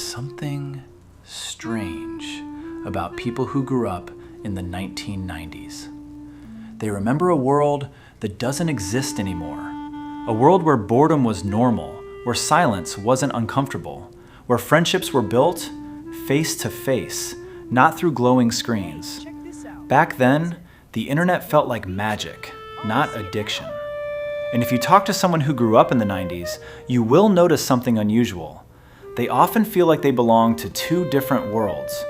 something strange about people who grew up in the 1990s. They remember a world that doesn't exist anymore. A world where boredom was normal, where silence wasn't uncomfortable, where friendships were built face to face, not through glowing screens. Back then, the internet felt like magic, not addiction. And if you talk to someone who grew up in the 90s, you will notice something unusual. They often feel like they belong to two different worlds.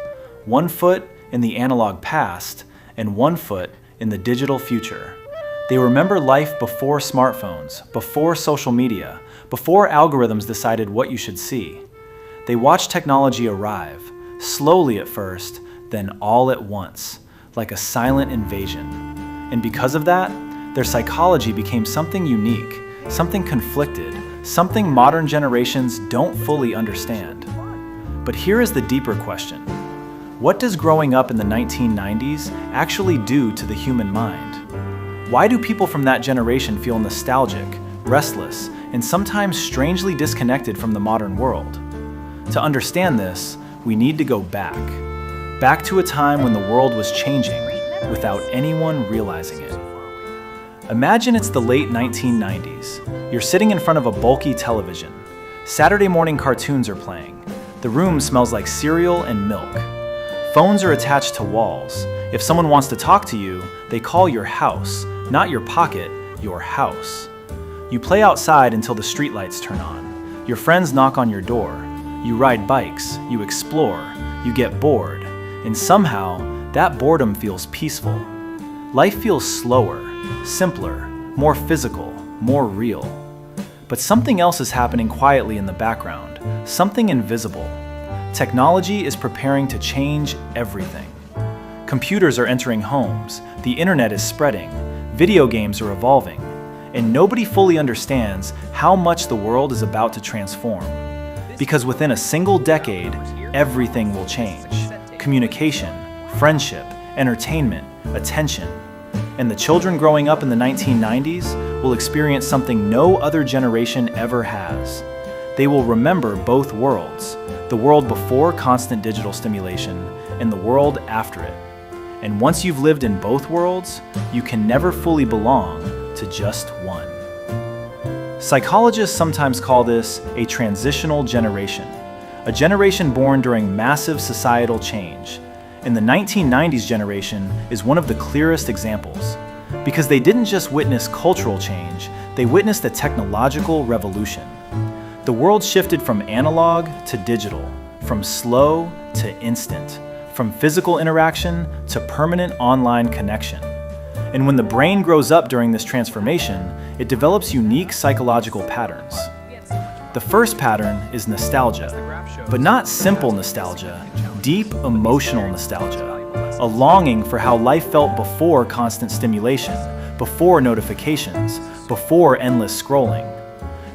One foot in the analog past and one foot in the digital future. They remember life before smartphones, before social media, before algorithms decided what you should see. They watched technology arrive, slowly at first, then all at once, like a silent invasion. And because of that, their psychology became something unique, something conflicted, something modern generations don't fully understand. But here is the deeper question. What does growing up in the 1990s actually do to the human mind? Why do people from that generation feel nostalgic, restless, and sometimes strangely disconnected from the modern world? To understand this, we need to go back to a time when the world was changing without anyone realizing it. Imagine it's the late 1990s. You're sitting in front of a bulky television. Saturday morning cartoons are playing. The room smells like cereal and milk. Phones are attached to walls. If someone wants to talk to you, they call your house, not your pocket, your house. You play outside until the streetlights turn on. Your friends knock on your door. You ride bikes, you explore, you get bored, and somehow that boredom feels peaceful. Life feels slower, simpler, more physical, more real. But something else is happening quietly in the background, something invisible. Technology is preparing to change everything. Computers are entering homes, the internet is spreading, video games are evolving, and nobody fully understands how much the world is about to transform. Because within a single decade, everything will change. Communication, friendship, entertainment, attention. And the children growing up in the 1990s will experience something no other generation ever has. They will remember both worlds, the world before constant digital stimulation and the world after it. And once you've lived in both worlds, you can never fully belong to just one. Psychologists sometimes call this a transitional generation, a generation born during massive societal change. And the 1990s generation is one of the clearest examples, because they didn't just witness cultural change, they witnessed a technological revolution. The world shifted from analog to digital, from slow to instant, from physical interaction to permanent online connection. And when the brain grows up during this transformation, it develops unique psychological patterns. The first pattern is nostalgia, but not simple nostalgia, deep emotional nostalgia, a longing for how life felt before constant stimulation, before notifications, before endless scrolling.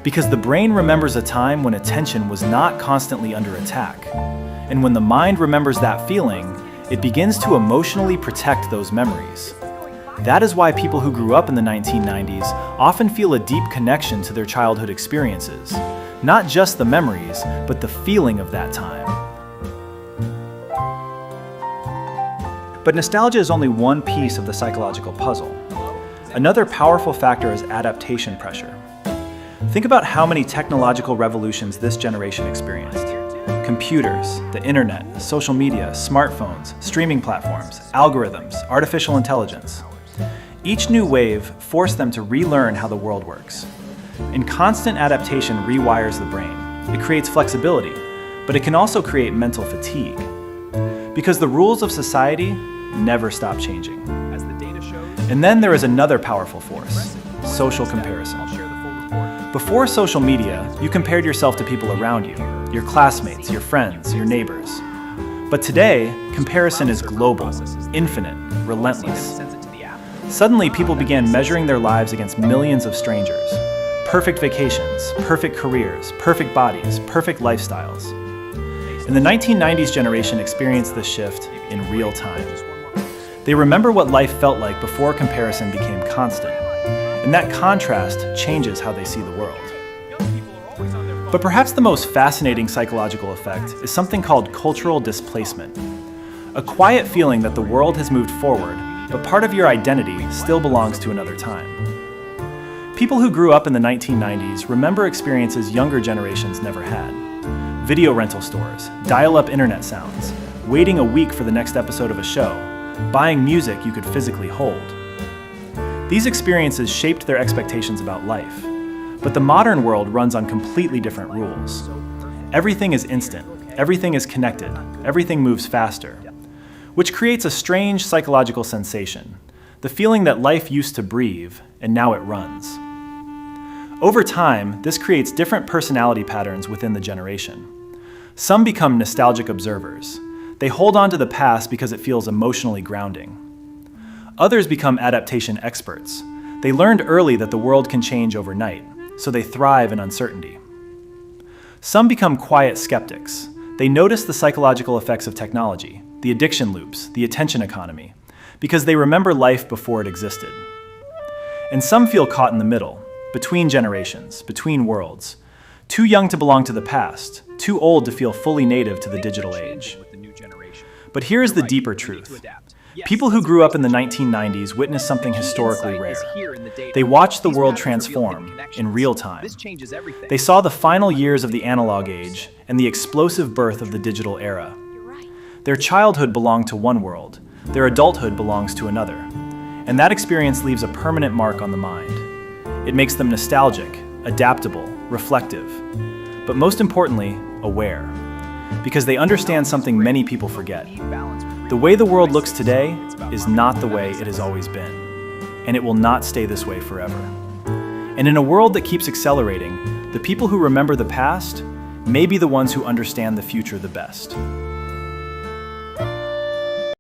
Because the brain remembers a time when attention was not constantly under attack. And when the mind remembers that feeling, it begins to emotionally protect those memories. That is why people who grew up in the 1990s often feel a deep connection to their childhood experiences. Not just the memories, but the feeling of that time. But nostalgia is only one piece of the psychological puzzle. Another powerful factor is adaptation pressure. Think about how many technological revolutions this generation experienced. Computers, the internet, social media, smartphones, streaming platforms, algorithms, artificial intelligence. Each new wave forced them to relearn how the world works. And constant adaptation rewires the brain. It creates flexibility, but it can also create mental fatigue. Because the rules of society never stop changing. And then there is another powerful force, social comparison. Before social media, you compared yourself to people around you, your classmates, your friends, your neighbors. But today, comparison is global, infinite, relentless. Suddenly, people began measuring their lives against millions of strangers. Perfect vacations, perfect careers, perfect bodies, perfect lifestyles. And the 1990s generation experienced this shift in real time. They remember what life felt like before comparison became constant. And that contrast changes how they see the world. But perhaps the most fascinating psychological effect is something called cultural displacement. A quiet feeling that the world has moved forward, but part of your identity still belongs to another time. People who grew up in the 1990s remember experiences younger generations never had. Video rental stores, dial-up internet sounds, waiting a week for the next episode of a show, buying music you could physically hold. These experiences shaped their expectations about life, but the modern world runs on completely different rules. Everything is instant, everything is connected, everything moves faster, which creates a strange psychological sensation, the feeling that life used to breathe and now it runs. Over time, this creates different personality patterns within the generation. Some become nostalgic observers. They hold on to the past because it feels emotionally grounding. Others become adaptation experts. They learned early that the world can change overnight, so they thrive in uncertainty. Some become quiet skeptics. They notice the psychological effects of technology, the addiction loops, the attention economy, because they remember life before it existed. And some feel caught in the middle, between generations, between worlds, too young to belong to the past, too old to feel fully native to the digital age. But here is the deeper truth. People who grew up in the 1990s witnessed something historically rare. They watched the world transform in real time. They saw the final years of the analog age and the explosive birth of the digital era. Their childhood belonged to one world, their adulthood belongs to another, and that experience leaves a permanent mark on the mind. It makes them nostalgic, adaptable, reflective, but most importantly, aware, because they understand something many people forget. The way the world looks today is not the way it has always been, and it will not stay this way forever. And in a world that keeps accelerating, the people who remember the past may be the ones who understand the future the best.